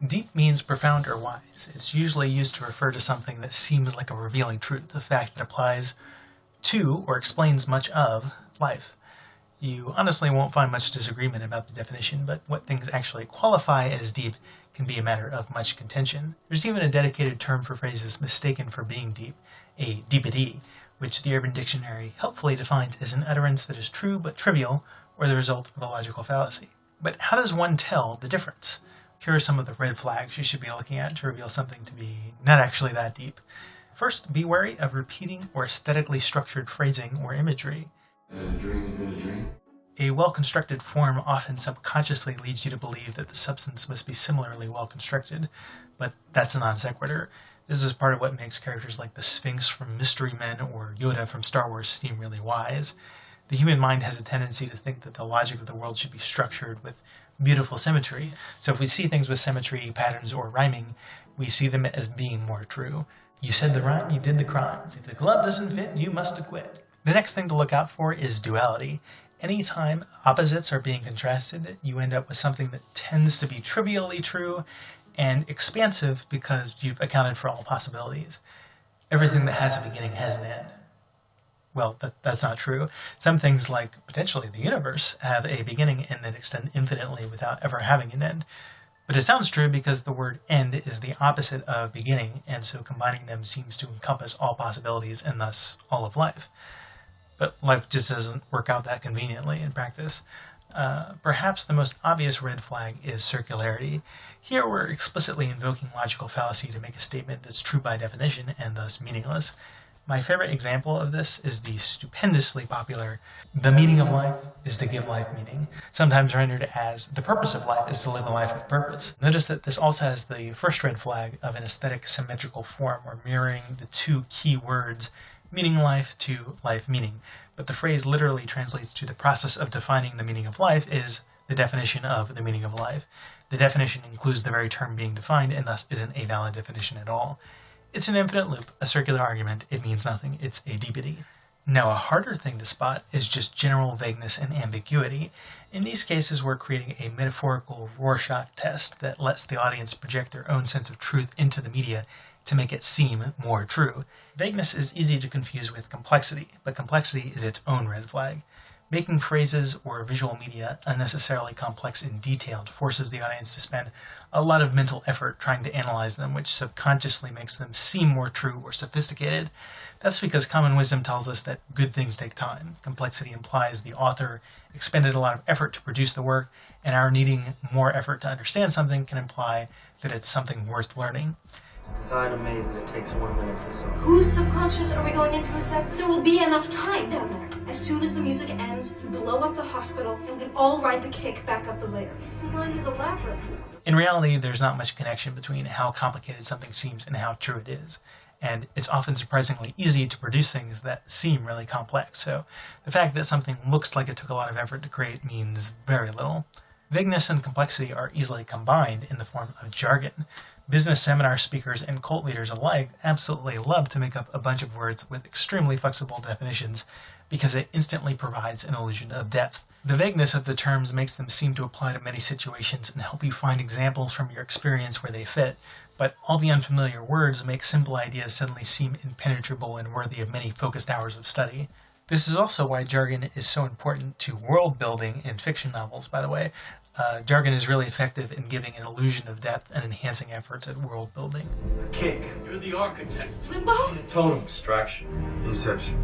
Deep means profound or wise. It's usually used to refer to something that seems like a revealing truth, a fact that applies to or explains much of life. You honestly won't find much disagreement about the definition, but what things actually qualify as deep can be a matter of much contention. There's even a dedicated term for phrases mistaken for being deep, a deepity, which the Urban Dictionary helpfully defines as an utterance that is true but trivial, or the result of a logical fallacy. But how does one tell the difference? Here are some of the red flags you should be looking at to reveal something to be not actually that deep. First, be wary of repeating or aesthetically structured phrasing or imagery. A dream within a dream? A well-constructed form often subconsciously leads you to believe that the substance must be similarly well-constructed, but that's a non sequitur. This is part of what makes characters like the Sphinx from Mystery Men or Yoda from Star Wars seem really wise. The human mind has a tendency to think that the logic of the world should be structured with beautiful symmetry. So if we see things with symmetry, patterns, or rhyming, we see them as being more true. You said the rhyme, you did the crime. If the glove doesn't fit, you must acquit. The next thing to look out for is duality. Anytime opposites are being contrasted, you end up with something that tends to be trivially true and expansive because you've accounted for all possibilities. Everything that has a beginning has an end. Well, that's not true. Some things, like potentially the universe, have a beginning and then extend infinitely without ever having an end. But it sounds true because the word end is the opposite of beginning, and so combining them seems to encompass all possibilities and thus all of life. But life just doesn't work out that conveniently in practice. Perhaps the most obvious red flag is circularity. Here we're explicitly invoking logical fallacy to make a statement that's true by definition and thus meaningless. My favorite example of this is the stupendously popular "the meaning of life is to give life meaning," sometimes rendered as "the purpose of life is to live a life of purpose." Notice that this also has the first red flag of an aesthetic symmetrical form or mirroring the two key words meaning life to life meaning, but the phrase literally translates to the process of defining the meaning of life is the definition of the meaning of life. The definition includes the very term being defined and thus isn't a valid definition at all. It's an infinite loop, a circular argument, it means nothing, it's a deepity. Now, a harder thing to spot is just general vagueness and ambiguity. In these cases, we're creating a metaphorical Rorschach test that lets the audience project their own sense of truth into the media to make it seem more true. Vagueness is easy to confuse with complexity, but complexity is its own red flag. Making phrases or visual media unnecessarily complex and detailed forces the audience to spend a lot of mental effort trying to analyze them, which subconsciously makes them seem more true or sophisticated. That's because common wisdom tells us that good things take time. Complexity implies the author expended a lot of effort to produce the work, and our needing more effort to understand something can imply that it's something worth learning. Design amazing, it takes 1 minute to solve. Whose subconscious are we going into exactly? There will be enough time down there. As soon as the music ends, you blow up the hospital, and we all ride the kick back up the layers. This design is elaborate. In reality, there's not much connection between how complicated something seems and how true it is. And it's often surprisingly easy to produce things that seem really complex. So the fact that something looks like it took a lot of effort to create means very little. Vagueness and complexity are easily combined in the form of jargon. Business seminar speakers and cult leaders alike absolutely love to make up a bunch of words with extremely flexible definitions because it instantly provides an illusion of depth. The vagueness of the terms makes them seem to apply to many situations and help you find examples from your experience where they fit, but all the unfamiliar words make simple ideas suddenly seem impenetrable and worthy of many focused hours of study. This is also why jargon is so important to world building in fiction novels, by the way. Jargon is really effective in giving an illusion of depth and enhancing efforts at world building. Kick. You're the architect. Limbo? Total distraction. Inception.